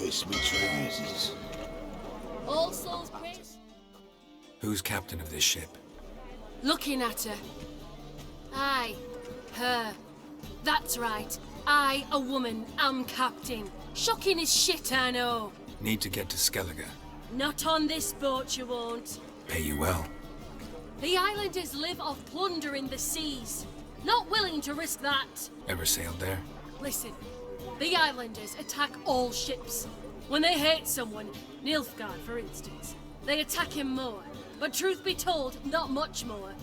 Kiss me trousers. All souls praise. Who's captain of this ship? Looking at her. Aye, her. That's right. I, a woman, am captain. Shocking as shit, I know. Need to get to Skellige. Not on this boat, you won't. Pay you well. The islanders live off plunder in the seas. Not willing to risk that. Ever sailed there? Listen, the islanders attack all ships. When they hate someone, Nilfgaard for instance, they attack him more. But truth be told, not much more.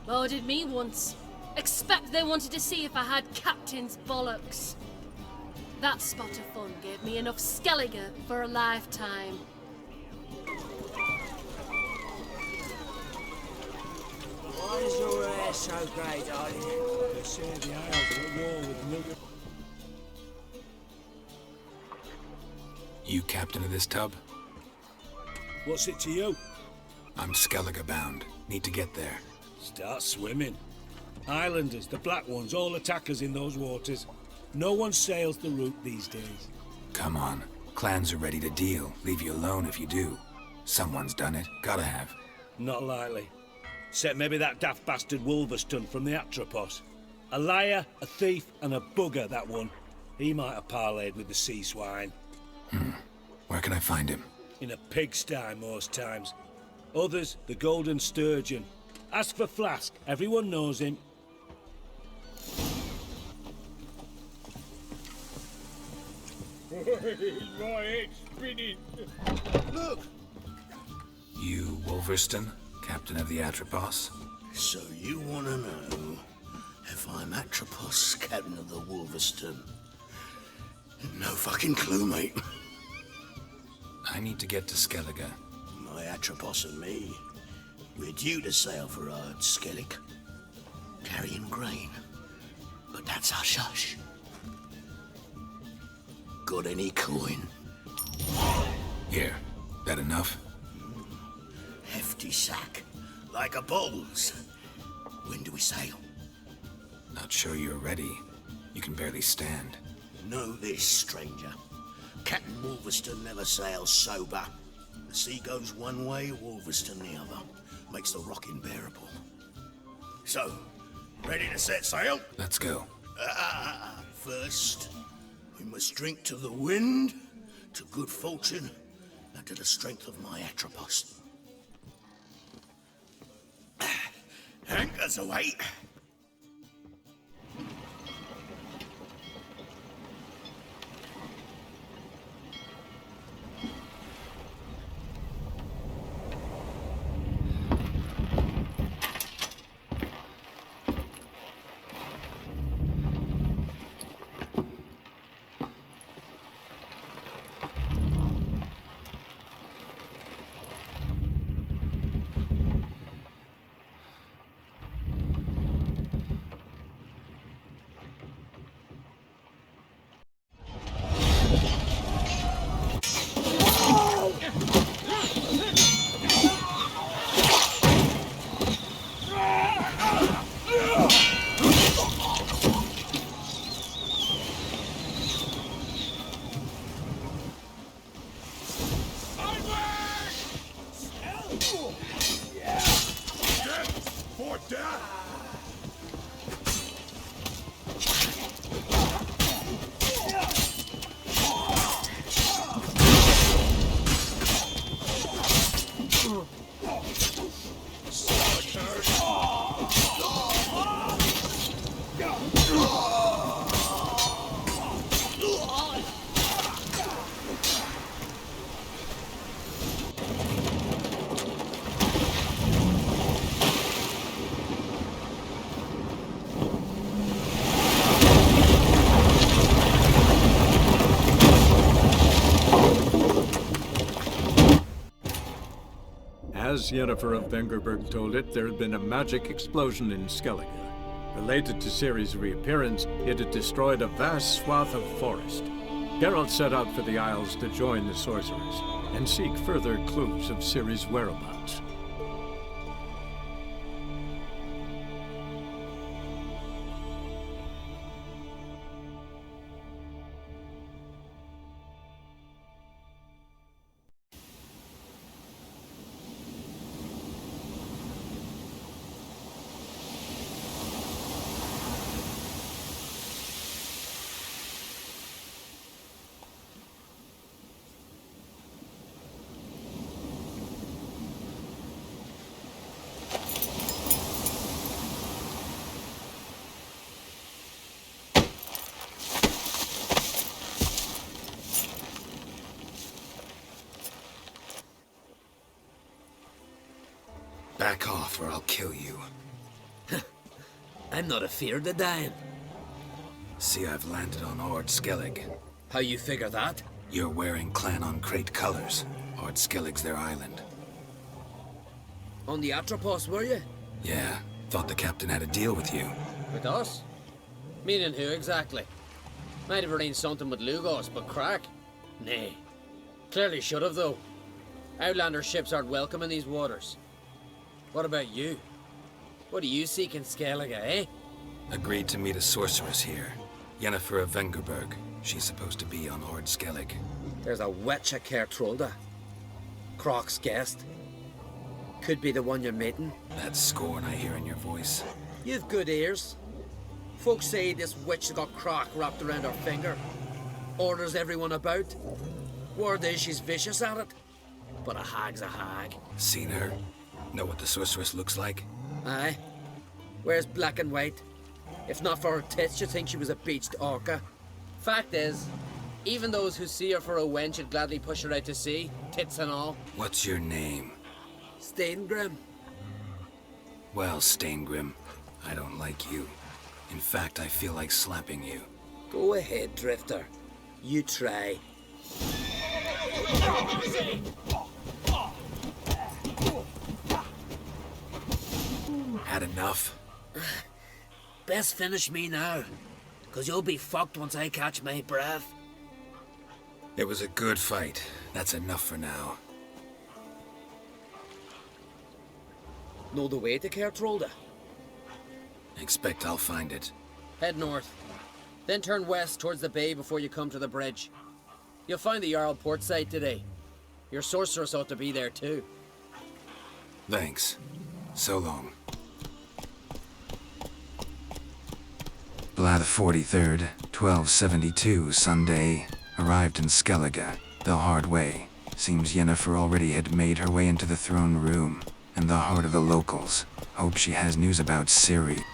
Boarded me once. Expect they wanted to see if I had captain's bollocks. That spot of fun gave me enough Skellige for a lifetime. Why is your hair so grey, darling? They say the Isles are at war with Nilfgaard. You captain of this tub? What's it to you? I'm Skellige bound. Need to get there. Start swimming. Islanders, the black ones, all attackers in those waters. No one sails the route these days. Come on. Clans are ready to deal. Leave you alone if you do. Someone's done it. Gotta have. Not likely. Except maybe that daft bastard Wolverston from the Atropos. A liar, a thief, and a bugger, that one. He might have parlayed with the sea swine. Where can I find him? In a pigsty most times. Others, the Golden Sturgeon. Ask for Flask. Everyone knows him. My head's spinning. Look! You, Wolverston, captain of the Atropos? So you want to know if I'm Atropos, captain of the Wolverston? No fucking clue, mate. I need to get to Skellige. My Atropos and me, we're due to sail for Ard Skellig, carrying grain. But that's hush-hush. Got any coin? Here. That enough? Hefty sack, like a bull's. When do we sail? Not sure you're ready. You can barely stand. Know this, stranger. Captain Wolverston never sails sober. The sea goes one way, Wolverston the other. Makes the rocking bearable. So, ready to set sail? Let's go. First, we must drink to the wind, to good fortune, and to the strength of my Atropos. Anchors away. As Yennefer of Vengerberg told it, there had been a magic explosion in Skellige. Related to Ciri's reappearance, it had destroyed a vast swath of forest. Geralt set out for the Isles to join the sorcerers and seek further clues of Ciri's whereabouts. Back off or I'll kill you. I'm not afeard of dying. See, I've landed on Ord Skellige. How you figure that? You're wearing Clan on Crate colors. Ord Skellige's their island. On the Atropos, were you? Yeah, thought the captain had a deal with you. With us? Meaning who exactly? Might have arranged something with Lugos, but crack? Nay. Clearly should have, though. Outlander ships aren't welcome in these waters. What about you? What do you seek in Skellige, eh? Agreed to meet a sorceress here. Yennefer of Vengerberg. She's supposed to be on Ord Skellige. There's a witch at Kertrolda. Croc's guest. Could be the one you're meeting. That scorn I hear in your voice. You've good ears. Folks say this witch has got Croc wrapped around her finger. Orders everyone about. Word is she's vicious at it. But a hag's a hag. Seen her? Know what the sorceress looks like? Aye. Wears black and white. If not for her tits, you'd think she was a beached orca. Fact is, even those who see her for a wench would gladly push her out to sea, tits and all. What's your name? Steingrim. Well, Steingrim, I don't like you. In fact, I feel like slapping you. Go ahead, Drifter. You try. Had enough? Best finish me now, 'cause you'll be fucked once I catch my breath. It was a good fight. That's enough for now. Know the way to Kertrolda? Expect I'll find it. Head north, then turn west towards the bay before you come to the bridge. You'll find the Jarl port site today. Your sorceress ought to be there too. Thanks. So long. Blathe 43rd, 1272, Sunday. Arrived in Skellige, the hard way. Seems Yennefer already had made her way into the throne room, and the heart of the locals. Hope she has news about Ciri.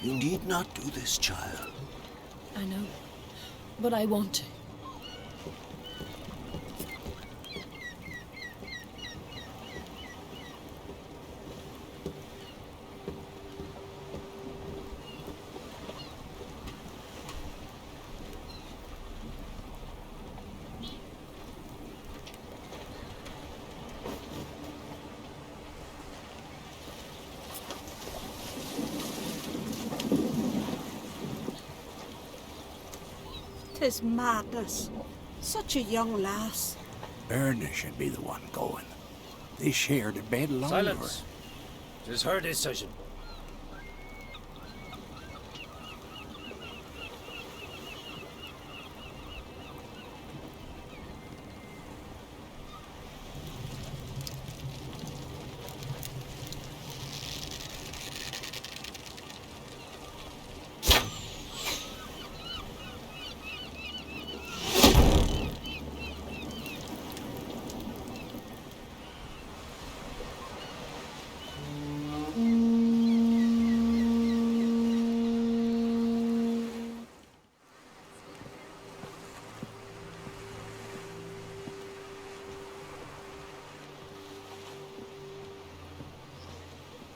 You need not do this, child. I know, but I want to. Tis madness. Such a young lass. Erna should be the one going. They shared a bed along with her. Silence. It is her decision.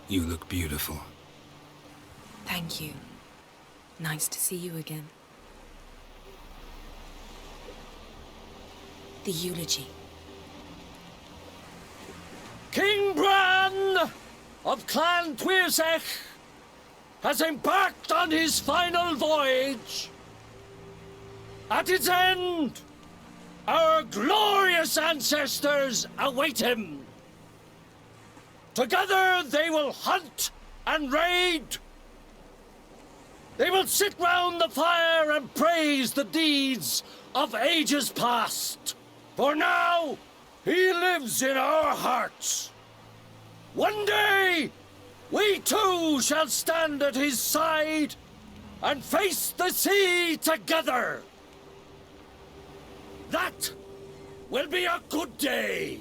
You look beautiful. Thank you. Nice to see you again. The eulogy. King Bran of Clan Tuirsech has embarked on his final voyage. At its end, Our glorious ancestors await him. Together they will hunt and raid. They will sit round the fire and praise the deeds of ages past. For now, he lives in our hearts. One day, we too shall stand at his side and face the sea together. That will be a good day.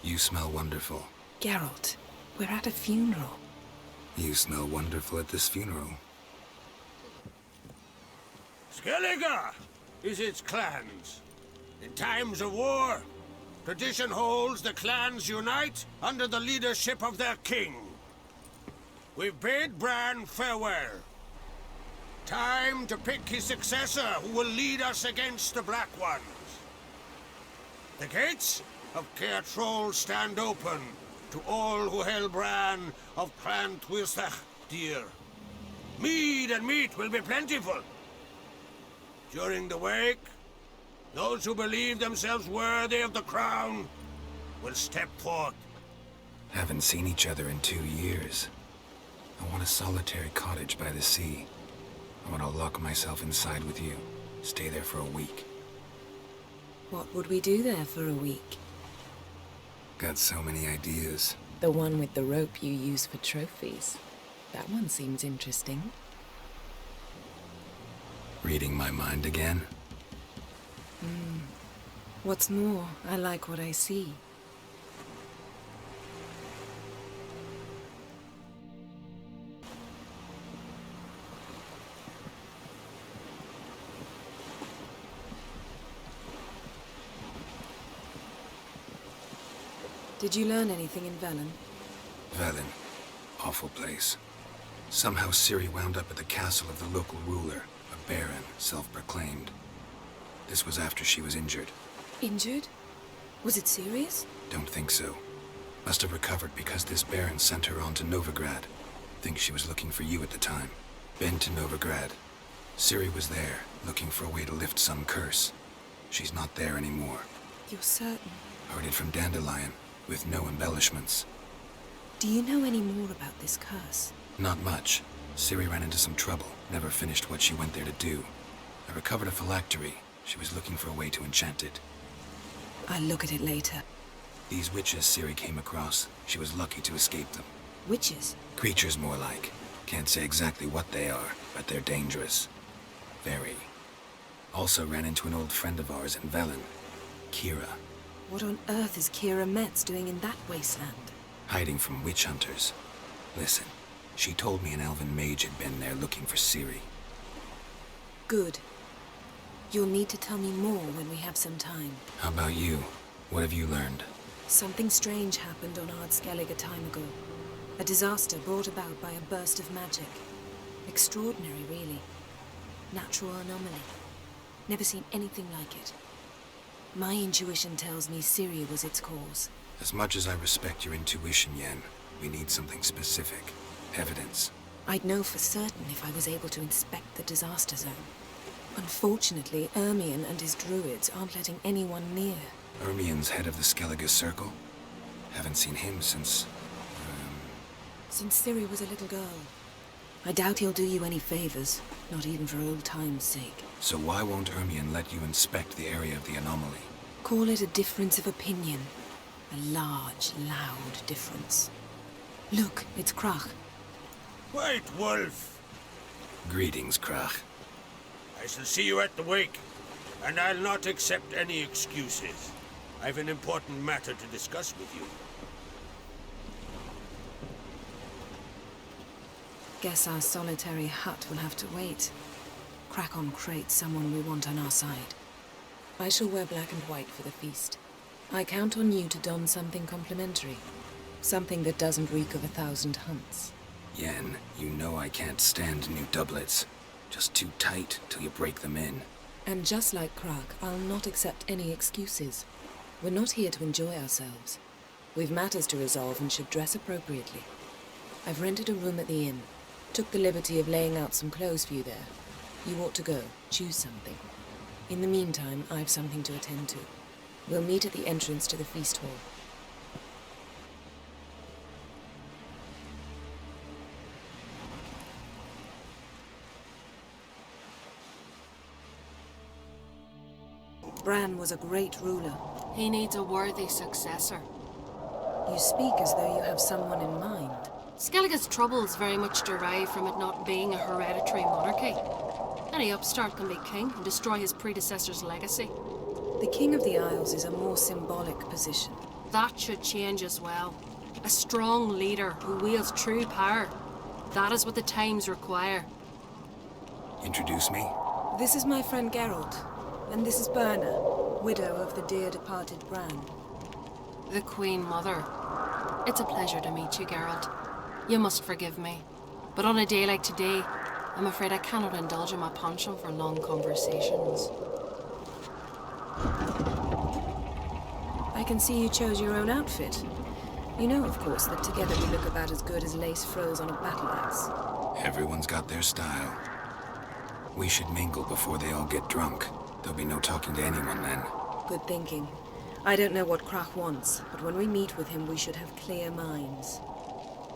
You smell wonderful. Geralt, we're at a funeral. You smell wonderful at this funeral. Skellige is its clans. In times of war, tradition holds the clans unite under the leadership of their king. We've bid Bran farewell. Time to pick his successor who will lead us against the Black Ones. The gates of Caer Troll stand open to all who hail Bran of Clan Twisach dear. Mead and meat will be plentiful. During the wake, those who believe themselves worthy of the crown will step forth. Haven't seen each other in 2 years. I want a solitary cottage by the sea. I want to lock myself inside with you. Stay there for a week. What would we do there for a week? Got so many ideas. The one with the rope you use for trophies. That one seems interesting. Reading my mind again? What's more, I like what I see. Did you learn anything in Velen? Velen. Awful place. Somehow Ciri wound up at the castle of the local ruler, a baron, self-proclaimed. This was after she was injured. Injured? Was it serious? Don't think so. Must have recovered because this baron sent her on to Novigrad. Think she was looking for you at the time. Been to Novigrad. Ciri was there, looking for a way to lift some curse. She's not there anymore. You're certain? Heard it from Dandelion, with no embellishments. Do you know any more about this curse? Not much. Ciri ran into some trouble, never finished what she went there to do. I recovered a phylactery. She was looking for a way to enchant it. I'll look at it later. These witches Ciri came across, she was lucky to escape them. Witches? Creatures, more like. Can't say exactly what they are, but they're dangerous. Very. Also ran into an old friend of ours in Velen, Kira. What on earth is Kira Metz doing in that wasteland? Hiding from witch hunters. Listen, she told me an elven mage had been there looking for Ciri. Good. You'll need to tell me more when we have some time. How about you? What have you learned? Something strange happened on Ard Skellige a time ago. A disaster brought about by a burst of magic. Extraordinary, really. Natural anomaly. Never seen anything like it. My intuition tells me Ciri was its cause. As much as I respect your intuition, Yen, we need something specific. Evidence. I'd know for certain if I was able to inspect the disaster zone. Unfortunately, Ermion and his druids aren't letting anyone near. Ermion's head of the Skellige Circle? Haven't seen him since... Since Ciri was a little girl. I doubt he'll do you any favors, not even for old time's sake. So why won't Ermion let you inspect the area of the anomaly? Call it a difference of opinion. A large, loud difference. Look, it's Krach. White Wolf! Greetings, Krach. I shall see you at the wake, and I'll not accept any excuses. I've an important matter to discuss with you. Guess our solitary hut will have to wait. Crack on Crate, someone we want on our side. I shall wear black and white for the feast. I count on you to don something complimentary. Something that doesn't reek of 1,000 hunts. Yen, you know I can't stand new doublets. Just too tight till you break them in. And just like Krach, I'll not accept any excuses. We're not here to enjoy ourselves. We've matters to resolve and should dress appropriately. I've rented a room at the inn. Took the liberty of laying out some clothes for you there. You ought to go. Choose something. In the meantime, I've something to attend to. We'll meet at the entrance to the feast hall. Bran was a great ruler. He needs a worthy successor. You speak as though you have someone in mind. Skellige's troubles very much derive from it not being a hereditary monarchy. Any upstart can be king and destroy his predecessor's legacy. The King of the Isles is a more symbolic position. That should change as well. A strong leader who wields true power. That is what the times require. Introduce me? This is my friend Geralt, and this is Berna, widow of the dear departed Bran. The Queen Mother. It's a pleasure to meet you, Geralt. You must forgive me, but on a day like today, I'm afraid I cannot indulge in my penchant for long conversations. I can see you chose your own outfit. You know, of course, that together we look about as good as lace frills on a battle axe. Everyone's got their style. We should mingle before they all get drunk. There'll be no talking to anyone then. Good thinking. I don't know what Krach wants, but when we meet with him, we should have clear minds.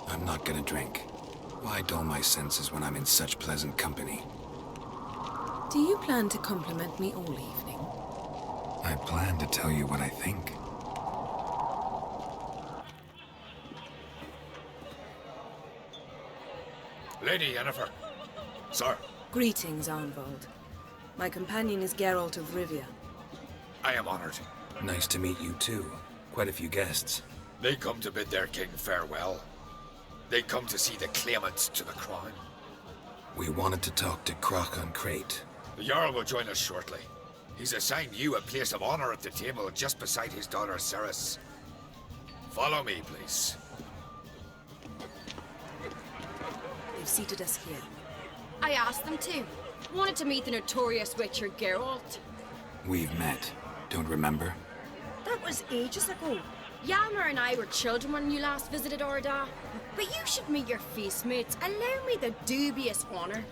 I'm not gonna drink. Why dull my senses when I'm in such pleasant company? Do you plan to compliment me all evening? I plan to tell you what I think. Lady Yennefer. Sir. Greetings, Arnvold. My companion is Geralt of Rivia. I am honored. Nice to meet you too. Quite a few guests. They come to bid their king farewell. They come to see the claimants to the crown. We wanted to talk to Krach on Crate. The Jarl will join us shortly. He's assigned you a place of honor at the table just beside his daughter Ceres. Follow me, please. They've seated us here. I asked them to. Wanted to meet the notorious Witcher Geralt. We've met. Don't remember? That was ages ago. Yalmer and I were children when you last visited Orda. But you should meet your feast mates. Allow me the dubious honor.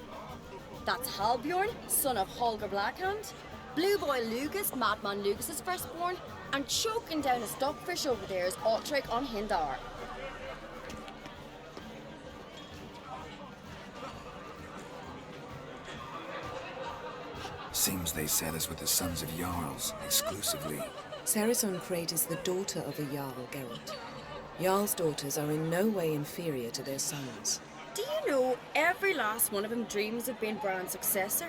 That's Halbjorn, son of Holger Blackhand. Blue Boy Lucas, Madman Lucas's firstborn. And choking down a stockfish over there is Otrek on Hindar. Seems they set us with the sons of Jarls, exclusively. Ceres on Crate is the daughter of a Jarl, Geralt. Jarl's daughters are in no way inferior to their sons. Do you know every last one of them dreams of being Bran's successor?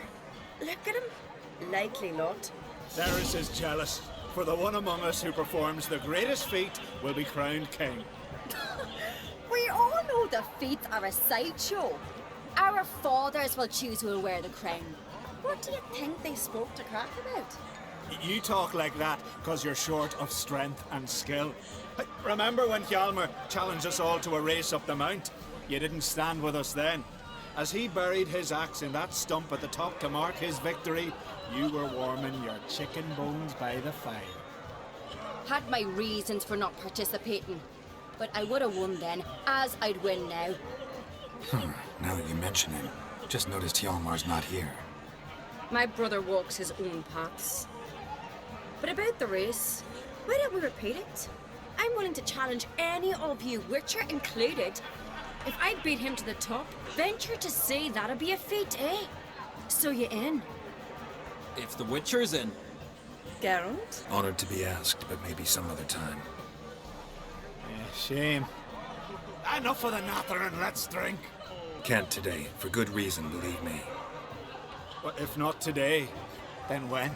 Look at him. Likely lot. Ceres is jealous, for the one among us who performs the greatest feat will be crowned king. We all know the feats are a sideshow. Our fathers will choose who will wear the crown. What do you think they spoke to Krach about? You talk like that because you're short of strength and skill. Remember when Hjalmar challenged us all to a race up the mount? You didn't stand with us then. As he buried his axe in that stump at the top to mark his victory, you were warming your chicken bones by the fire. Had my reasons for not participating. But I would have won then, as I'd win now. Now that you mention him, just noticed Hjalmar's not here. My brother walks his own paths. But about the race, why don't we repeat it? I'm willing to challenge any of you, Witcher included. If I beat him to the top, venture to say that'd be a feat, eh? So you in? If the Witcher's in. Geralt? Honored to be asked, but maybe some other time. Shame. Enough of the natter and let's drink. Can't today, for good reason, believe me. But if not today, then when?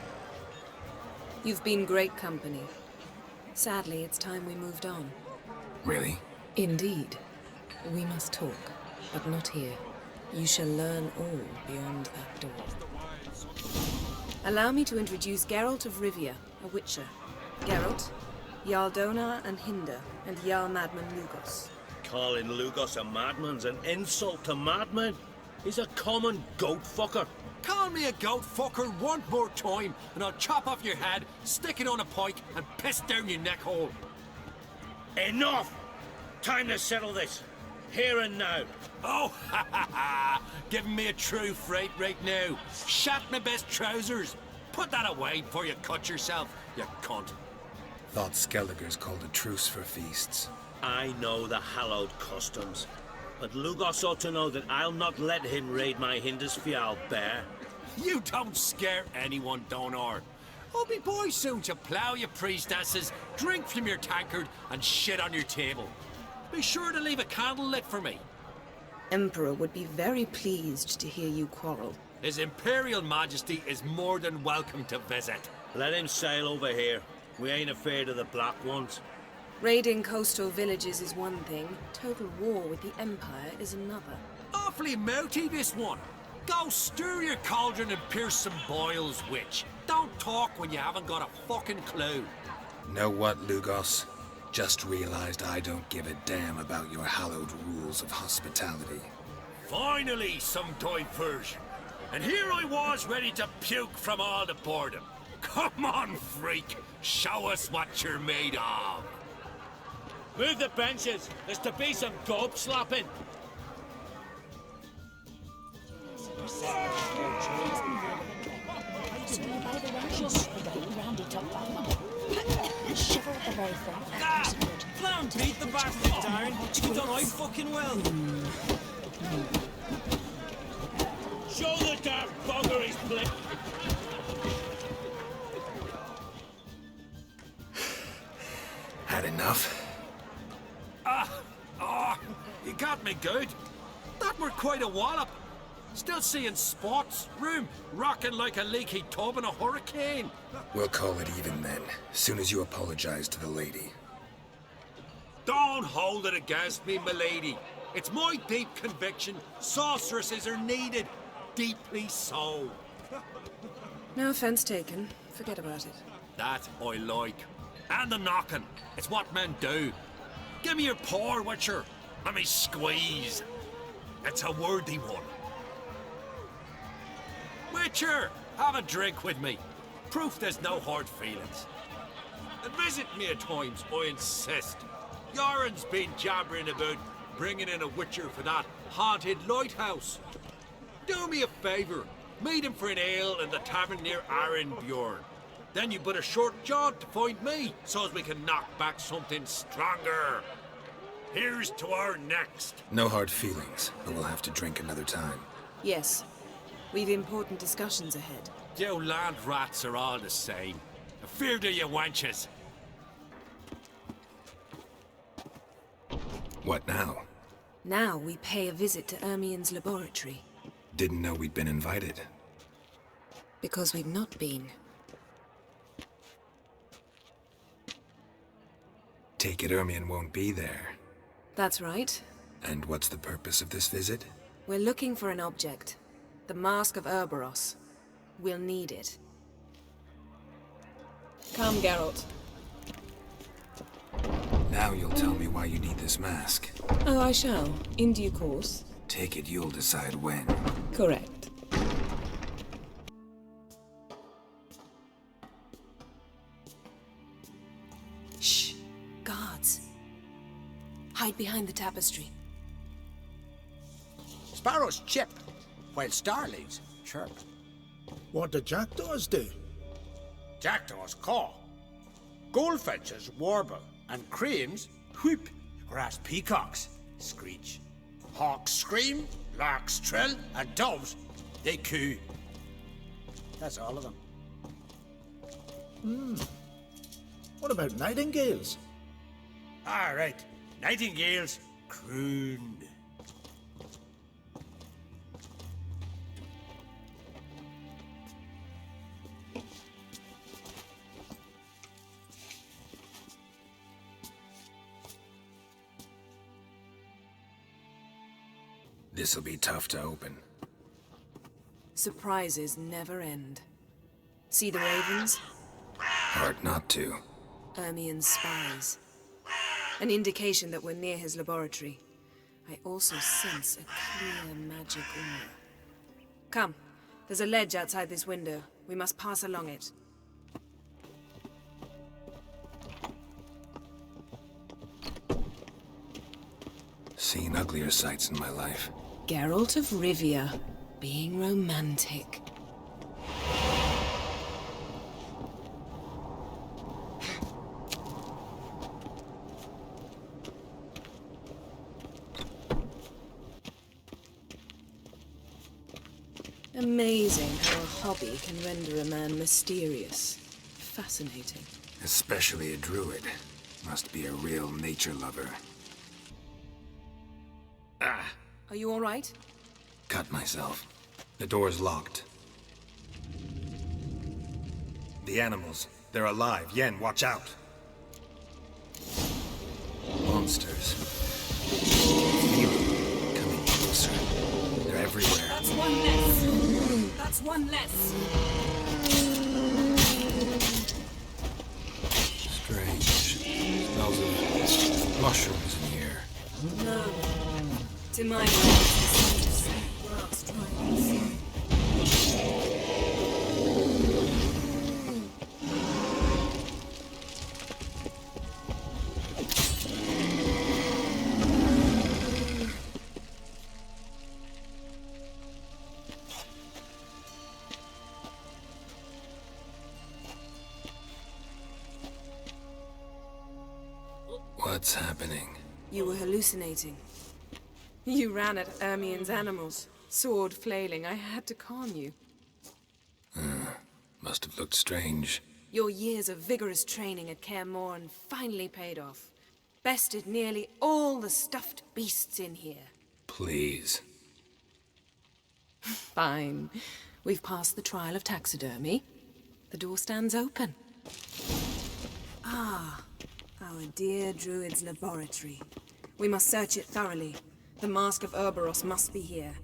You've been great company. Sadly, it's time we moved on. Really? Indeed. We must talk, but not here. You shall learn all beyond that door. Allow me to introduce Geralt of Rivia, a Witcher. Geralt, Jarl Donar and Hinder, and Jarl Madman Lugos. Calling Lugos a madman's an insult to madmen. He's a common goat fucker. Call me a goat fucker one more time, and I'll chop off your head, stick it on a pike, and piss down your neck hole. Enough! Time to settle this. Here and now. Oh, ha ha ha! Giving me a true fright right now. Shat my best trousers. Put that away before you cut yourself, you cunt. Thought Skellige's called a truce for feasts. I know the hallowed customs, but Lugos ought to know that I'll not let him raid my Hindisfial bear. You don't scare anyone, Donor. I'll be boy soon to plough your priestesses, drink from your tankard, and shit on your table. Be sure to leave a candle lit for me. Emperor would be very pleased to hear you quarrel. His Imperial Majesty is more than welcome to visit. Let him sail over here. We ain't afraid of the Black Ones. Raiding coastal villages is one thing. Total war with the Empire is another. Awfully mouthy, this one. Go stir your cauldron and pierce some boils, witch. Don't talk when you haven't got a fucking clue. Know what, Lugos? Just realized I don't give a damn about your hallowed rules of hospitality. Finally, some diversion. And here I was ready to puke from all the boredom. Come on, freak. Show us what you're made of. Move the benches. There's to be some dope slapping. Clown beat the bastard, Darren. You done right fucking well. Show the damn bugger his plate. Had enough? You got me good. That were quite a wallop. Still seeing spots, room rocking like a leaky tub in a hurricane. We'll call it even then, soon as you apologize to the lady. Don't hold it against me, milady. It's my deep conviction sorceresses are needed. Deeply so. No offense taken. Forget about it. That I like. And the knocking. It's what men do. Give me your paw, Witcher. Let me squeeze. It's a worthy one. Witcher, have a drink with me. Proof there's no hard feelings. And visit me at times, I insist. Yoren's been jabbering about bringing in a Witcher for that haunted lighthouse. Do me a favour. Meet him for an ale in the tavern near Arenbjorn. Then you but a short jaunt to find me, so as we can knock back something stronger. Here's to our next. No hard feelings, but we'll have to drink another time. Yes. We've important discussions ahead. You land rats are all the same. Fear to you wenches. What now? Now we pay a visit to Ermien's laboratory. Didn't know we'd been invited. Because we've not been. Take it Ermien won't be there. That's right. And what's the purpose of this visit? We're looking for an object. The Mask of Ouroboros. We'll need it. Come, Geralt. Now you'll tell me why you need this mask. Oh, I shall. In due course. Take it you'll decide when. Correct. Shh. Guards. Hide behind the tapestry. Sparrows chip, while starlings chirp. What do jackdaws do? Jackdaws caw. Goldfinches warble, and cranes whoop, whereas peacocks screech. Hawks scream, larks trill, and doves, they coo. That's all of them. What about nightingales? All right, nightingales croon. This'll be tough to open. Surprises never end. See the ravens? Hard not to. Ermien's spies. An indication that we're near his laboratory. I also sense a clear magic aura. Come, there's a ledge outside this window. We must pass along it. Seen uglier sights in my life. Geralt of Rivia, being romantic. Amazing how a hobby can render a man mysterious. Fascinating. Especially a druid. Must be a real nature lover. Ah! Are you all right? Cut myself. The door's locked. The animals. They're alive. Yen, watch out! Monsters. Feel them coming closer. They're everywhere. That's one less. That's one less. Strange. Smells of mushrooms in here. No. To my mind, it's grass triangles. What's happening? You were hallucinating. You ran at Ermien's animals, sword flailing. I had to calm you. Must have looked strange. Your years of vigorous training at Kaer Morhen finally paid off. Bested nearly all the stuffed beasts in here. Please. Fine. We've passed the trial of taxidermy. The door stands open. Ah, our dear druid's laboratory. We must search it thoroughly. The Mask of Ouroboros must be here.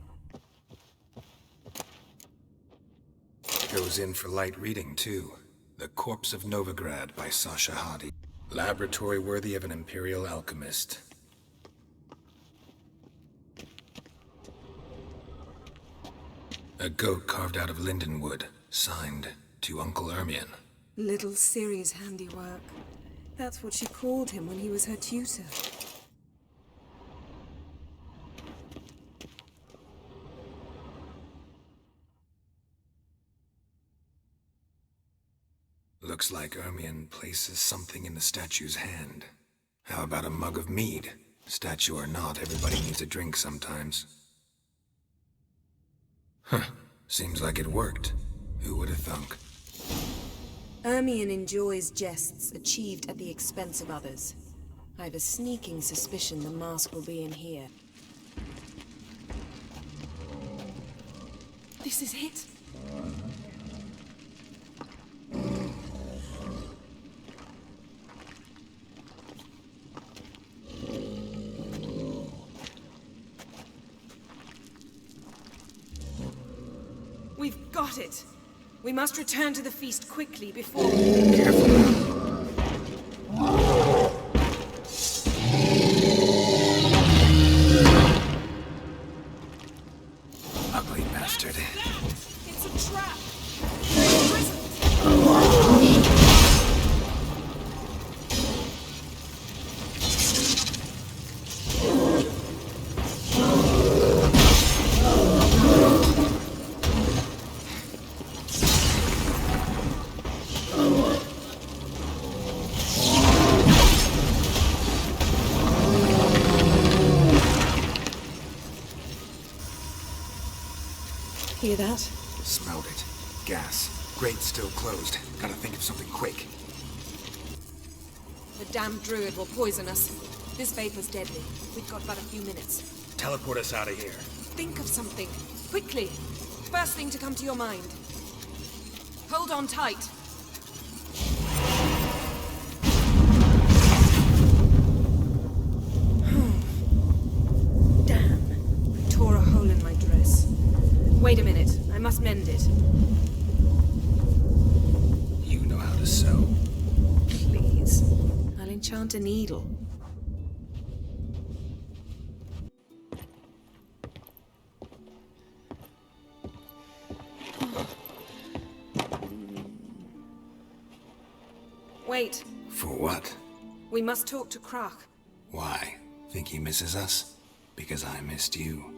Goes in for light reading, too. The Corpse of Novigrad by Sasha Hadi. Laboratory worthy of an Imperial alchemist. A goat carved out of lindenwood, signed to Uncle Ermion. Little Ciri's handiwork. That's what she called him when he was her tutor. Looks like Ermion places something in the statue's hand. How about a mug of mead? Statue or not, everybody needs a drink sometimes. Huh. Seems like it worked. Who would have thunk? Ermion enjoys jests achieved at the expense of others. I have a sneaking suspicion the mask will be in here. This is it. We've got it. We must return to the feast quickly before... Careful. Ugly bastard. It's a trap! Hear that? Smelled it. Gas. Grate's still closed. Gotta think of something quick. The damned druid will poison us. This vapor's deadly. We've got but a few minutes. Teleport us out of here. Think of something. Quickly. First thing to come to your mind. Hold on tight. Damn. I tore a hole in my dress. Wait a minute. I must mend it. You know how to sew. Please. I'll enchant a needle. Wait. For what? We must talk to Krach. Why? Think he misses us? Because I missed you.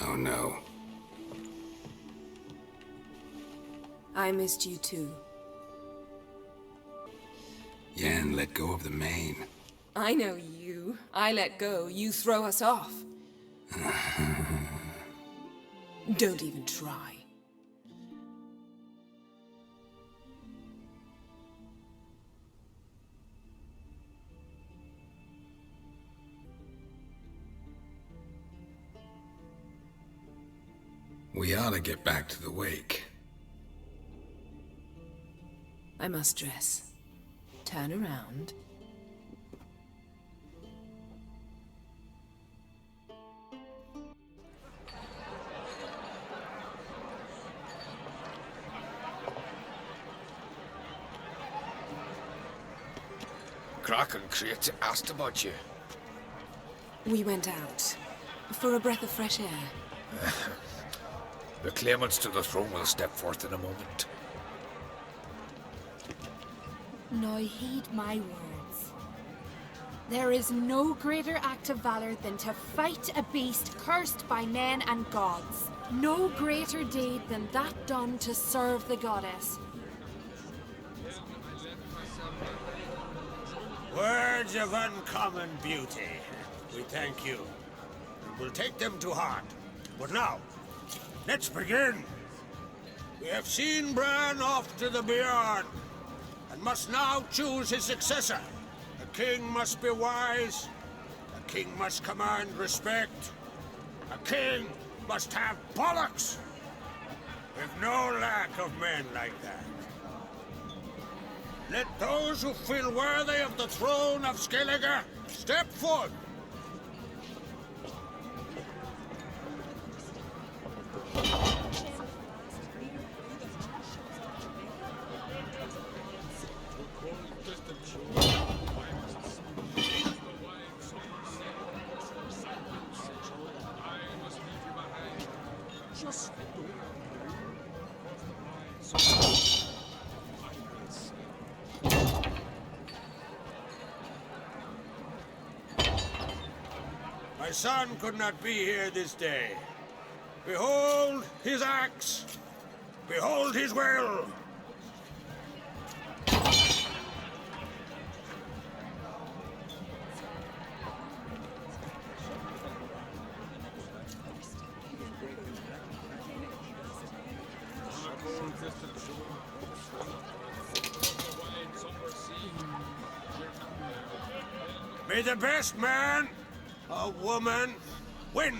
Oh no. I missed you too. Yen let go of the mane. I know you. I let go, you throw us off. Don't even try. We ought to get back to the wake. I must dress. Turn around. Kraken Creates asked about you. We went out. For a breath of fresh air. The claimants to the throne will step forth in a moment. Now heed my words. There is no greater act of valor than to fight a beast cursed by men and gods. No greater deed than that done to serve the goddess. Words of uncommon beauty. We thank you. We'll take them to heart. But now, let's begin. We have seen Bran off to the Beyond, and must now choose his successor. A king must be wise. A king must command respect. A king must have bollocks. We've no lack of men like that. Let those who feel worthy of the throne of Skellige step forth. My son could not be here this day. Behold his axe. Behold his will. May the best man or woman win.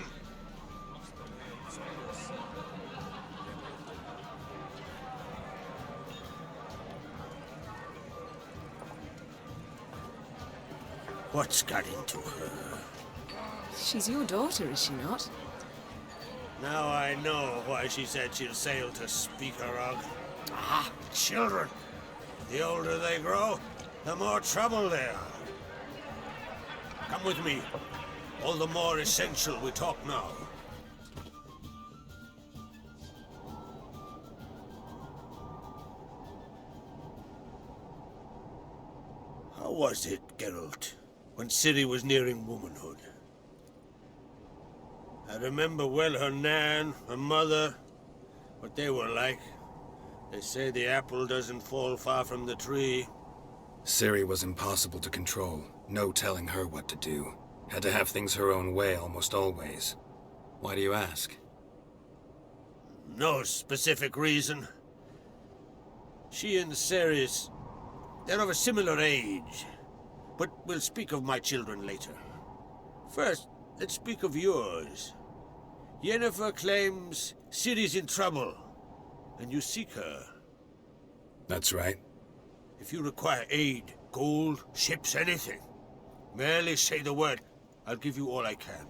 What's got into her? She's your daughter, is she not? Now I know why she said she'll sail to speak her of. Ah, children. The older they grow, the more trouble they are. Come with me. All the more essential we talk now. How was it, Geralt, when Ciri was nearing womanhood? I remember well her nan, her mother, what they were like. They say the apple doesn't fall far from the tree. Ciri was impossible to control. No telling her what to do. Had to have things her own way almost always. Why do you ask? No specific reason. She and Ceres, they're of a similar age. But we'll speak of my children later. First, let's speak of yours. Yennefer claims Ciri's in trouble, and you seek her. That's right. If you require aid, gold, ships, anything, merely say the word. I'll give you all I can.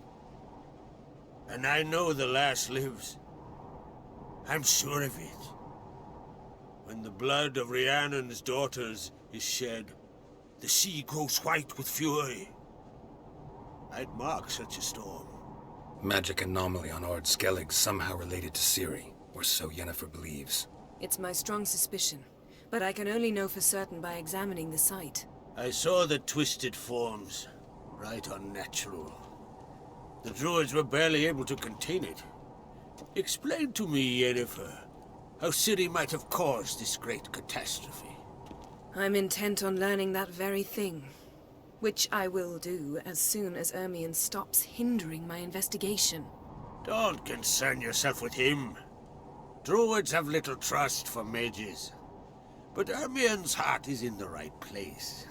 And I know the lass lives. I'm sure of it. When the blood of Rhiannon's daughters is shed, the sea grows white with fury. I'd mark such a storm. Magic anomaly on Ard Skellige somehow related to Ciri, or so Yennefer believes. It's my strong suspicion, but I can only know for certain by examining the site. I saw the twisted forms. Right unnatural. The druids were barely able to contain it. Explain to me, Yennefer, how Ciri might have caused this great catastrophe. I'm intent on learning that very thing, which I will do as soon as Ermion stops hindering my investigation. Don't concern yourself with him. Druids have little trust for mages. But Ermion's heart is in the right place.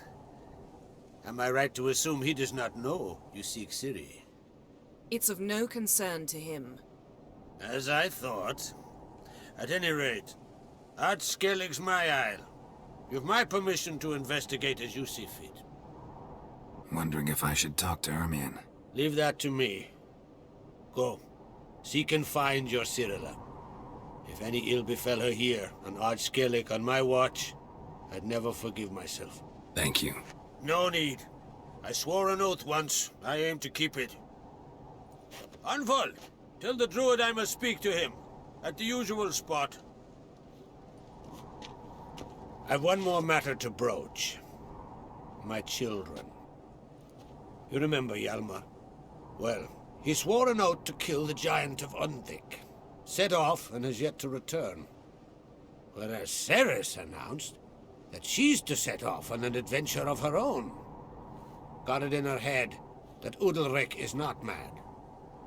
Am I right to assume he does not know you seek Ciri? It's of no concern to him. As I thought. At any rate, Ard Skellige's my isle. You've my permission to investigate as you see fit. Wondering if I should talk to Ermion. Leave that to me. Go. Seek and find your Cirilla. If any ill befell her here, on Ard Skellige on my watch, I'd never forgive myself. Thank you. No need. I swore an oath once. I aim to keep it. Anvald, tell the druid I must speak to him. At the usual spot. I've one more matter to broach. My children. You remember Hjalmar? Well, he swore an oath to kill the giant of Undvik. Set off and has yet to return. Whereas Ceres announced that she's to set off on an adventure of her own. Got it in her head that Udalryk is not mad,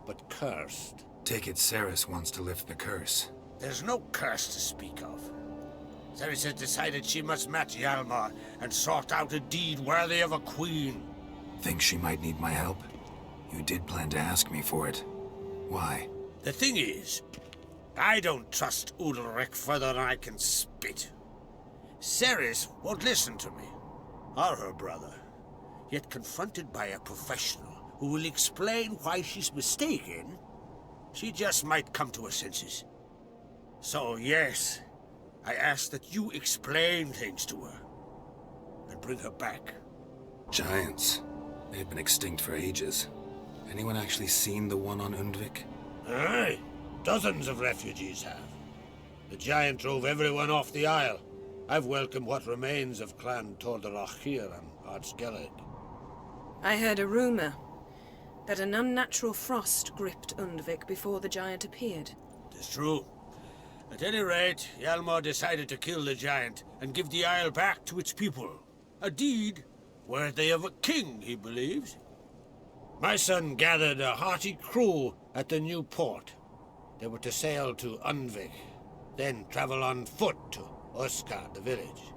but cursed. Take it Ceres wants to lift the curse. There's no curse to speak of. Ceres has decided she must match Hjalmar and sort out a deed worthy of a queen. Think she might need my help? You did plan to ask me for it. Why? The thing is, I don't trust Udalryk further than I can spit. Ceres won't listen to me, or her brother. Yet confronted by a professional who will explain why she's mistaken, she just might come to her senses. So yes, I ask that you explain things to her and bring her back. Giants. They've been extinct for ages. Anyone actually seen the one on Undvik? Aye, dozens of refugees have. The giant drove everyone off the isle. I've welcomed what remains of Clan Tordarach here on Ard Skellige. I heard a rumor that an unnatural frost gripped Undvik before the giant appeared. It's true. At any rate, Hjalmar decided to kill the giant and give the isle back to its people. A deed worthy of a king, he believes. My son gathered a hearty crew at the new port. They were to sail to Undvik, then travel on foot to Oskar, the village.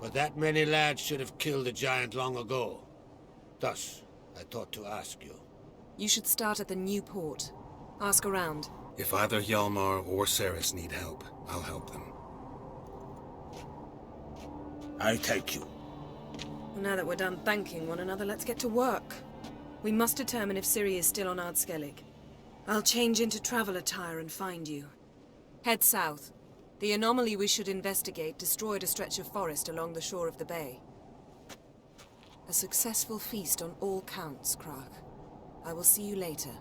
But that many lads should have killed the giant long ago. Thus, I thought to ask you. You should start at the new port. Ask around. If either Hjalmar or Ceres need help, I'll help them. I thank you. Well, now that we're done thanking one another, let's get to work. We must determine if Ciri is still on Ard Skellige. I'll change into travel attire and find you. Head south. The anomaly we should investigate destroyed a stretch of forest along the shore of the bay. A successful feast on all counts, Krach. I will see you later.